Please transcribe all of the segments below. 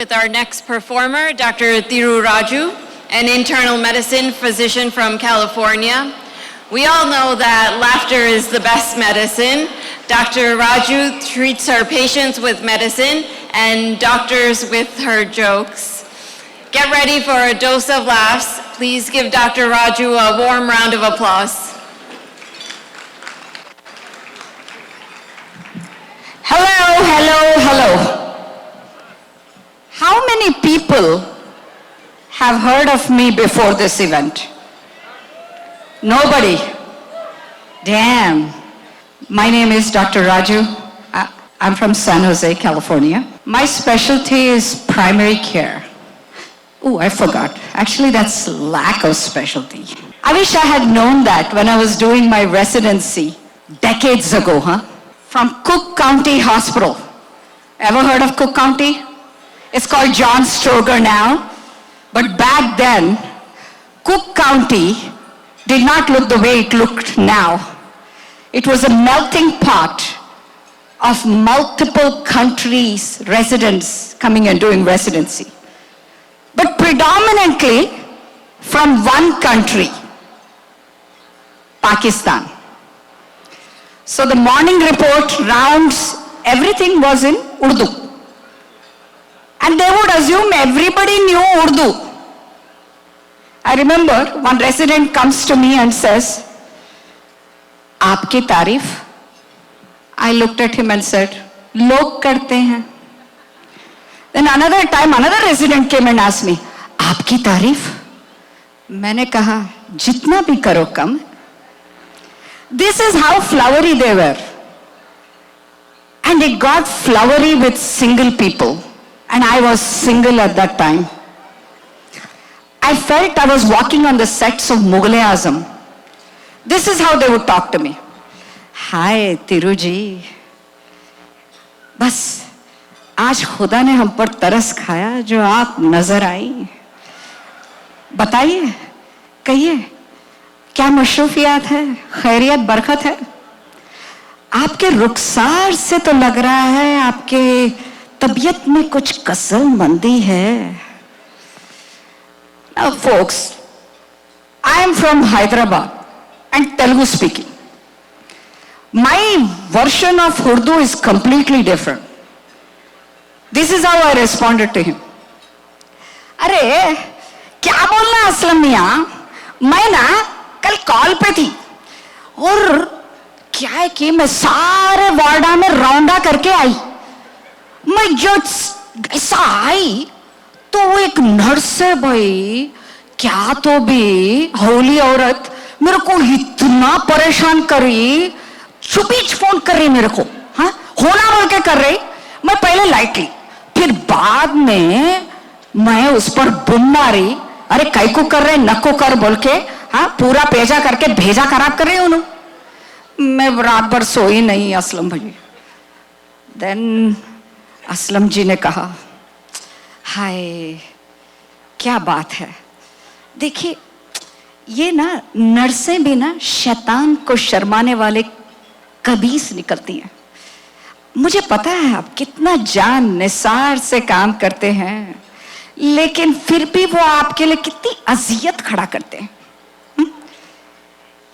With our next performer, Dr. Thirumala Raju, an internal medicine physician from California. We all know that laughter is the best medicine. Dr. Raju treats her patients with medicine and doctors with her jokes. Get ready for a dose of laughs. Please give Dr. Raju a warm round of applause. Hello, hello, hello. How many people have heard of me before this event? Nobody. Damn. My name is Dr. Raju. I'm from San Jose, California. My specialty is primary care. Oh, I forgot. Actually, that's lack of specialty. I wish I had known that when I was doing my residency decades ago, From Cook County Hospital. Ever heard of Cook County? It's called John Stroger now. But back then, Cook County did not look the way it looked now. It was a melting pot of multiple countries' residents coming and doing residency. But predominantly from one country, Pakistan. So the morning report rounds, everything was in Urdu. And they would assume everybody knew Urdu. I remember one resident comes to me and says, "Aapki taarif?" I looked at him and said, "Log karte hain." Then another time, another resident came and asked me, "Aapki taarif?" मैंने कहा, "जितना भी करो कम." This is how flowery they were. And it got flowery with single people. And I was single at that time. I felt I was walking on the sets of Mughal-e-Azam. This is how they would talk to me. "Hi, Thiruji. बस आज खुदा ने हम पर तरस खाया जो आप नजर आई. बताइए, कहिए, क्या मशरूफियात है, खैरियत बरकत है? आपके रुखसार से तो लग रहा है आपके तबीयत में कुछ कसलमंदी है." Now folks, I am from Hyderabad and Telugu speaking. My version of Urdu is completely different. This is how I responded to him. "अरे क्या बोलना असलम मियां, मैं ना कल कॉल पे थी और क्या है कि मैं सारे वार्डा में रौंडा करके आई. मैं जो ऐसा आई तो वो एक नर्स है भाई, क्या तो भी होली औरत, मेरे को इतना परेशान करी, चुपीच फोन कर रही मेरे को, होना बोल के कर रही. मैं पहले लाइटली, फिर बाद में मैं उस पर बुम मारी, अरे कई को कर रहे नको कर बोल के, पूरा पेजा करके भेजा खराब कर रही हूं. मैं रात भर सोई नहीं असलम भाई. देन असलम जी ने कहा, "हाय, क्या बात है. देखिए, ये ना नर्सें भी ना शैतान को शर्माने वाले कबीस निकलती हैं. मुझे पता है आप कितना जान निसार से काम करते हैं, लेकिन फिर भी वो आपके लिए कितनी अजियत खड़ा करते हैं.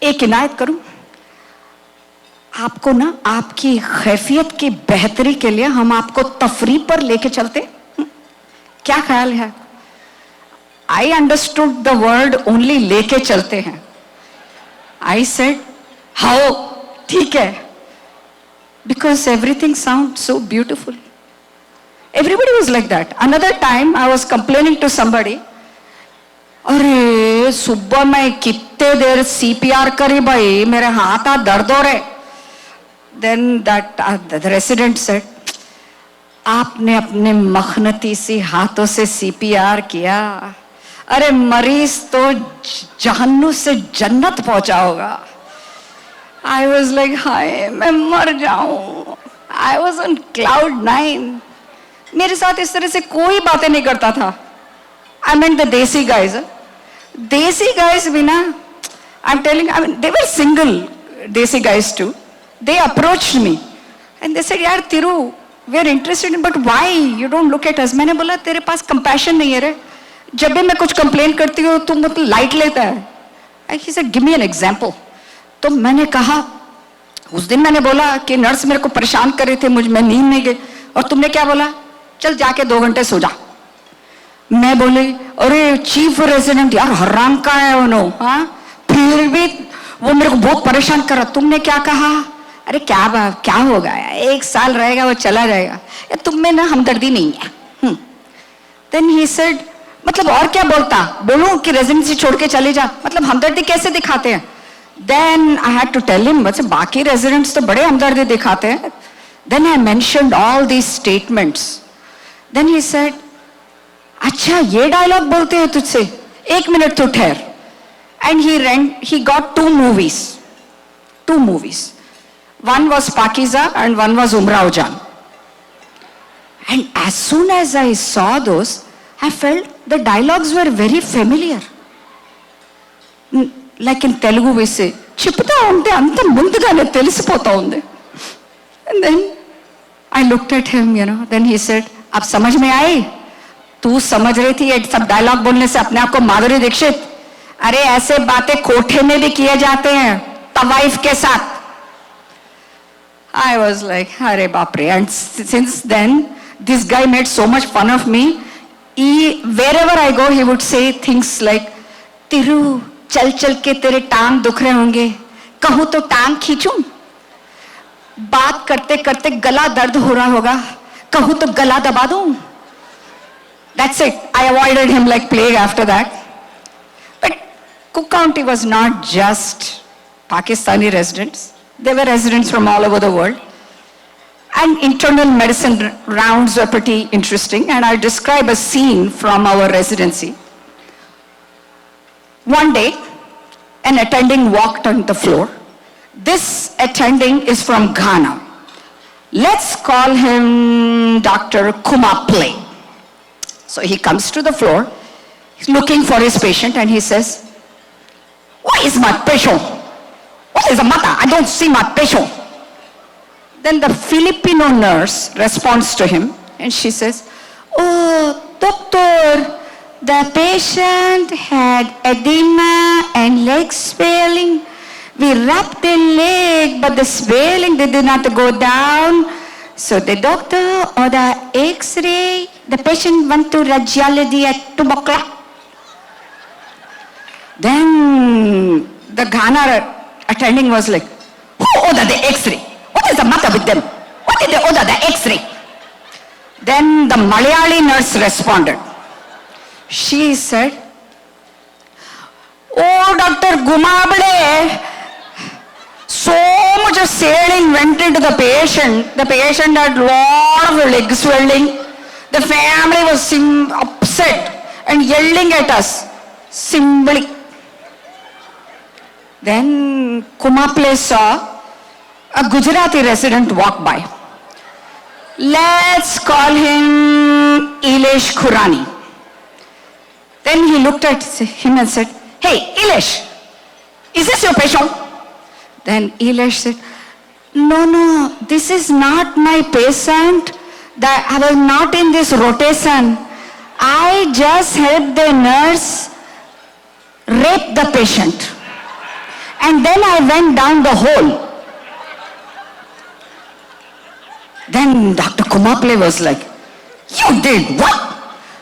एक इनायत करूं, आपको ना आपकी खैफियत की बेहतरी के लिए हम आपको तफरी पर लेके चलते. क्या ख्याल है?" I understood the word only लेके चलते हैं. I said, "How? ठीक है." Because everything sounds so beautiful. Everybody was like that. Another time I was complaining to somebody, "अरे सुबह मैं कितने देर CPR करी भाई, मेरे हाथ दर्द हो रहे." Then the resident said, "आपने अपने मखनतीसी हाथों से CPR किया, अरे मरीज तो जहन्नुम से जन्नत पहुंचा होगा." I was like, "हाय, मैं मर जाऊं." I was on cloud 9. मेरे साथ इस तरह से कोई बातें नहीं करता था. I meant the desi guys. Desi guys भी ना, I'm telling, I mean, they were single desi guys too. They approached me and they said, "यार तिरु, we are interested in, but why you don't look at us? मैंने बोला तेरे पास compassion नहीं है रे, जब भी मैं कुछ कंप्लेन करती हूँ तुम मतलब लाइट लेता है. He said, give me an example. तो मैंने कहा, उस दिन मैंने बोला कि नर्स मेरे को परेशान कर रहे थे, मैं नींद नहीं गई, और तुमने क्या बोला? चल जाके 2 घंटे सो जा. मैं बोली, अरे चीफ रेजिडेंट यार हराम का है उन्होंने, हाँ, फिर भी वो मेरे को बहुत परेशान कर रहा. तुमने क्या कहा? अरे क्या होगा, 1 साल रहेगा वो चला जाएगा, तुम में ना हमदर्दी नहीं है. Then he said, मतलब और क्या बोलूं कि रेजिडेंसी छोड़ के चले जा, मतलब हमदर्दी कैसे दिखाते हैं? Then I had to tell him, बच्चे बाकी रेजिडेंट्स तो बड़े हमदर्दी दिखाते हैं. Then I mentioned all these statements. Then he said, अच्छा ये डायलॉग बोलते हैं तुझसे, 1 मिनट तो ठहर. And he got 2 movies. One was Pakiza and one was Umrao Jan. And as soon as I saw those, I felt the dialogues were very familiar. Like in Telugu we say, Chipta unde anta mundugane telisipota unde. And then I looked at him, then he said, ab samajh mein aayi? तू समझ रही थी ये सब dialogue बोलने से अपने आप को माधुरी दीक्षित? अरे ऐसे बातें कोठे में भी किए जाते हैं तवाइफ के साथ. I was like, अरे बाप रे. And since then, this guy made so much fun of me. Wherever I go, he would say things like, तिरु चल चल के तेरे टांग दुख रहे होंगे, कहूँ तो टांग खींचूं? बात करते करते गला दर्द हो रहा होगा, कहूँ तो गला दबा दूं? That's it. I avoided him like plague after that. But Cook County was not just Pakistani residents. They were residents from all over the world. And internal medicine rounds were pretty interesting. And I'll describe a scene from our residency. One day, an attending walked on the floor. This attending is from Ghana. Let's call him Dr. Kumaple. So he comes to the floor, he's looking for his patient, and he says, "Where is my patient? What is the matter? I don't see my patient." Then the Filipino nurse responds to him, and she says, "Oh, doctor, the patient had edema and leg swelling. We rubbed the leg, but the swelling did not go down. So the doctor ordered X-ray. The patient went to radiology at 2 o'clock." Then the Ghana attending was like, "Who ordered the X-ray? What is the matter with them? Why did they order the X-ray?" Then the Malayali nurse responded. She said, "Oh, Dr. Gumable, so much of swelling went into the patient. The patient had lot of leg swelling. The family was upset and yelling at us. Simply." Then Kumaple saw a Gujarati resident walk by. Let's call him Ilesh Khurani. Then he looked at him and said, "Hey, Ilesh, is this your patient?" Then Ilesh said, No, this is not my patient. I was not in this rotation. I just helped the nurse rape the patient. And then I went down the hole." Then Dr. Kumaple was like, "You did what?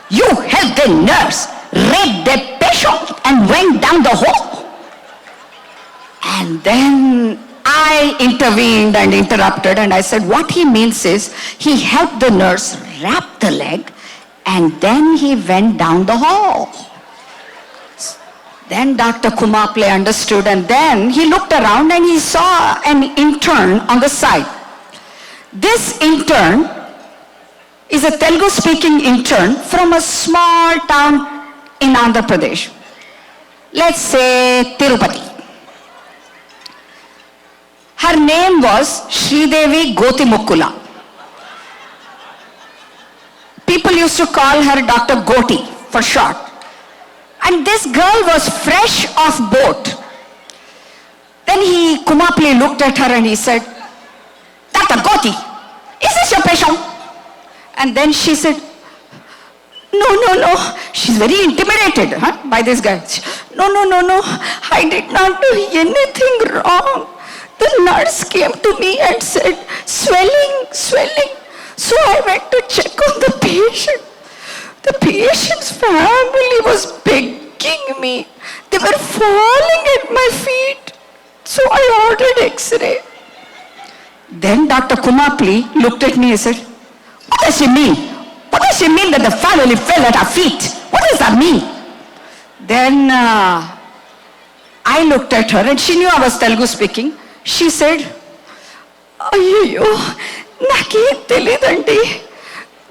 You helped the nurse rape the patient and went down the hole?" And then I intervened and interrupted, and I said, what he means is he helped the nurse wrap the leg and then he went down the hall. Then Dr. Kumaple understood, and then he looked around and he saw an intern on the side. This intern is a Telugu-speaking intern from a small town in Andhra Pradesh. Let's say Tirupati. Her name was Sridevi Gotimukkula. People used to call her Dr. Goti for short. And this girl was fresh off boat. Then Kumaple looked at her and he said, "Dr. Goti, is this your patient?" And then she said, no. She's very intimidated by this guy. No. I did not do anything wrong. The nurse came to me and said, swelling. So I went to check on the patient. The patient's family was begging me. They were falling at my feet. So I ordered X-ray. Then Dr. Kumapli looked at me and said, what does she mean? What does she mean that the family fell at her feet? What does that mean? Then I looked at her and she knew I was Telugu speaking. She said, Ayyo, nake telidandi.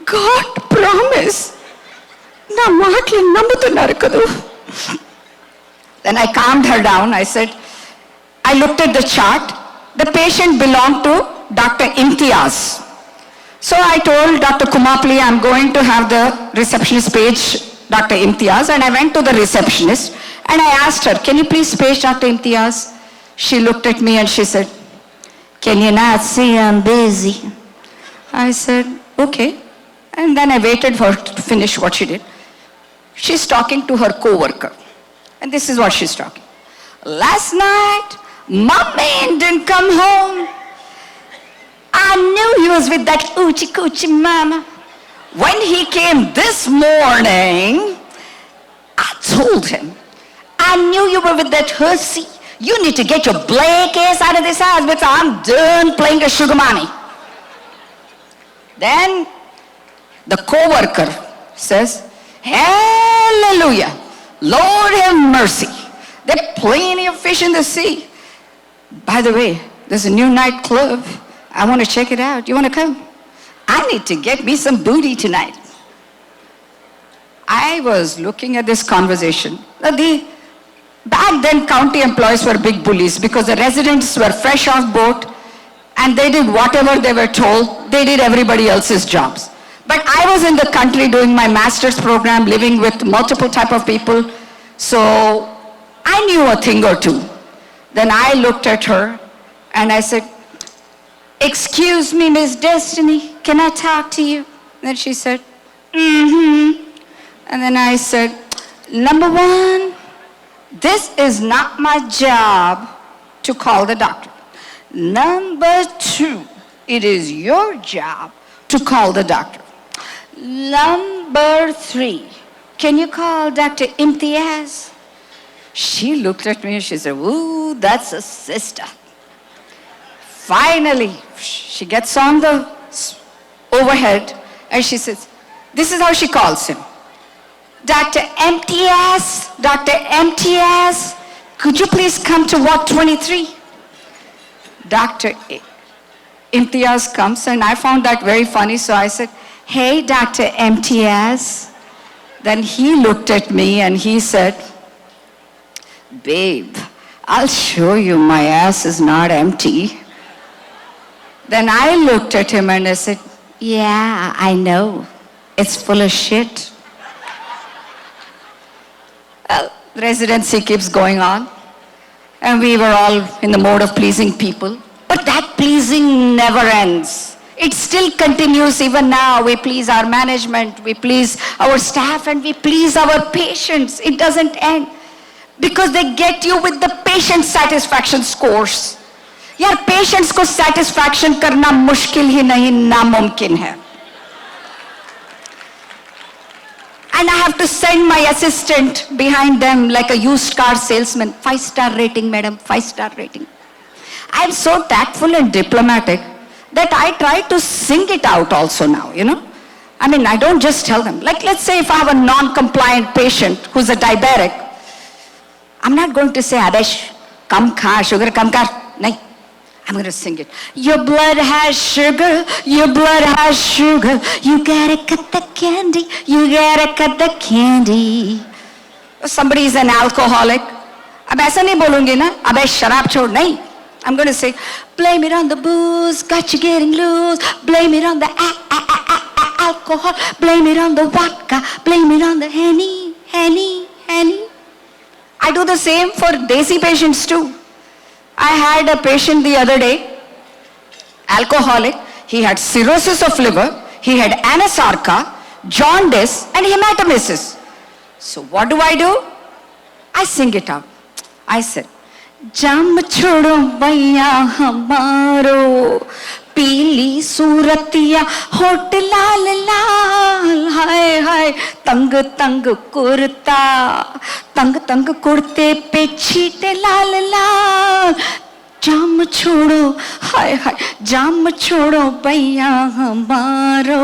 God promise. Na maatlu nammutunnaru kadu. Then I calmed her down. I said, I looked at the chart. The patient belonged to Dr. Imtiaz. So I told Dr. Kumapli, I'm going to have the receptionist page Dr. Imtiaz, and I went to the receptionist and I asked her, can you please page Dr. Imtiaz? She looked at me and she said, can you not see I'm busy? I said, okay. And then I waited for her to finish what she did. She's talking to her co-worker. And this is what she's talking. Last night, my man didn't come home. I knew he was with that oochie coochie mama. When he came this morning, I told him, I knew you were with that hussy. You need to get your black ass out of this house because I'm done playing a sugar mommy. Then the co-worker says, hallelujah, Lord have mercy. There are plenty of fish in the sea. By the way, there's a new nightclub. I want to check it out. You want to come? I need to get me some booty tonight. I was looking at this conversation. Back then, county employees were big bullies because the residents were fresh off boat and they did whatever they were told. They did everybody else's jobs. But I was in the country doing my master's program, living with multiple type of people. So I knew a thing or two. Then I looked at her and I said, excuse me, Miss Destiny, can I talk to you? Then she said, mm-hmm. And then I said, number one, this is not my job to call the doctor. Number two, it is your job to call the doctor. Number three, can you call Dr. Imtiaz? She looked at me and she said, ooh, that's a sister. Finally, she gets on the overhead and she says, this is how she calls him. Dr. Imtiaz, could you please come to Ward 23? Dr. Imtiaz comes and I found that very funny, so I said, hey, Dr. Imtiaz. Then he looked at me and he said, babe, I'll show you my ass is not empty. Then I looked at him and I said, yeah, I know. It's full of shit. Well, residency keeps going on. And we were all in the mode of pleasing people. But that pleasing never ends. It still continues even now. We please our management, we please our staff, and we please our patients. It doesn't end. Because they get you with the patient satisfaction scores. यार patients को satisfaction करना मुश्किल ही नहीं नामुमकिन है. And I have to send my assistant behind them like a used car salesman. 5-star rating, madam, 5-star rating. I am so tactful and diplomatic that I try to sing it out also now, you know. I mean, I don't just tell them. Like, let's say if I have a non-compliant patient who's a diabetic, I'm not going to say, Adesh, kam kha, sugar kam kar. Nahin. I'm going to sing it. Your blood has sugar, your blood has sugar. You gotta cut the candy, you gotta cut the candy. Somebody is an alcoholic. अब ऐसा नहीं बोलूँगी ना, अबे शराब छोड़ नहीं. I'm going to say, blame it on the booze, got you getting loose. Blame it on the alcohol, blame it on the vodka, blame it on the henny. I do the same for desi patients too. I had a patient the other day, alcoholic. He had cirrhosis of liver. he had anasarca, jaundice, and hematemesis. So what do? I sing it out. I said, Jam chodo bhaiya hamaro, पीली सूरतिया होठ लाल लाल, हाय हाय तंग तंग कुर्ता, तंग तंग कुर्ते पे छींटे लाल लाल, जाम छोड़ो हाय हाय जाम छोड़ो भैया हमारो.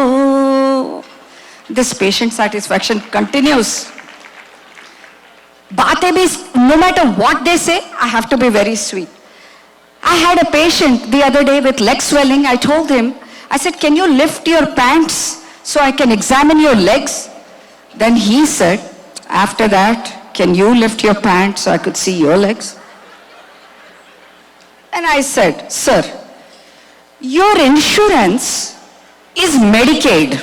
This patient satisfaction continues. बातें भी, no matter what they say, I have to be very sweet. I had a patient the other day with leg swelling. I told him, I said, can you lift your pants so I can examine your legs? Then he said, after that, can you lift your pants so I could see your legs? And I said, sir, your insurance is Medicaid.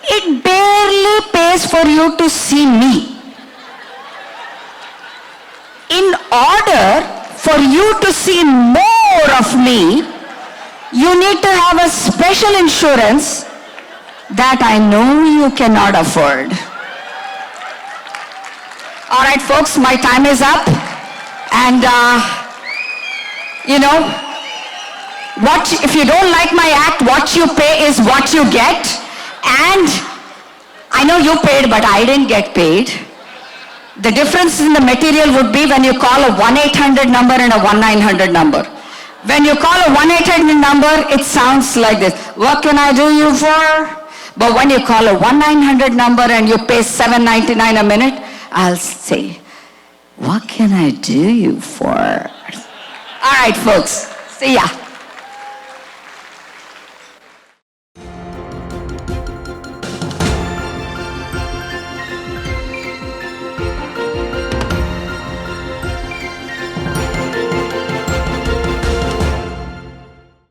It barely pays for you to see me. In order for you to see more of me, you need to have a special insurance that I know you cannot afford. All right, folks, my time is up. And, if you don't like my act, what you pay is what you get. And I know you paid, but I didn't get paid. The difference in the material would be when you call a 1-800 number and a 1-900 number. When you call a 1-800 number, it sounds like this. What can I do you for? But when you call a 1-900 number and you pay $7.99 a minute, I'll say, what can I do you for? All right, folks. See ya.